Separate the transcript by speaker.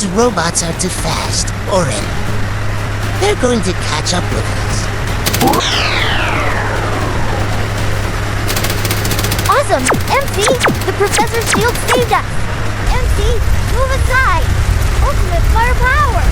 Speaker 1: These robots are too fast already. They're going to catch up with us.
Speaker 2: Awesome! MC, the Professor's shield saved us! MC, move aside! Ultimate firepower!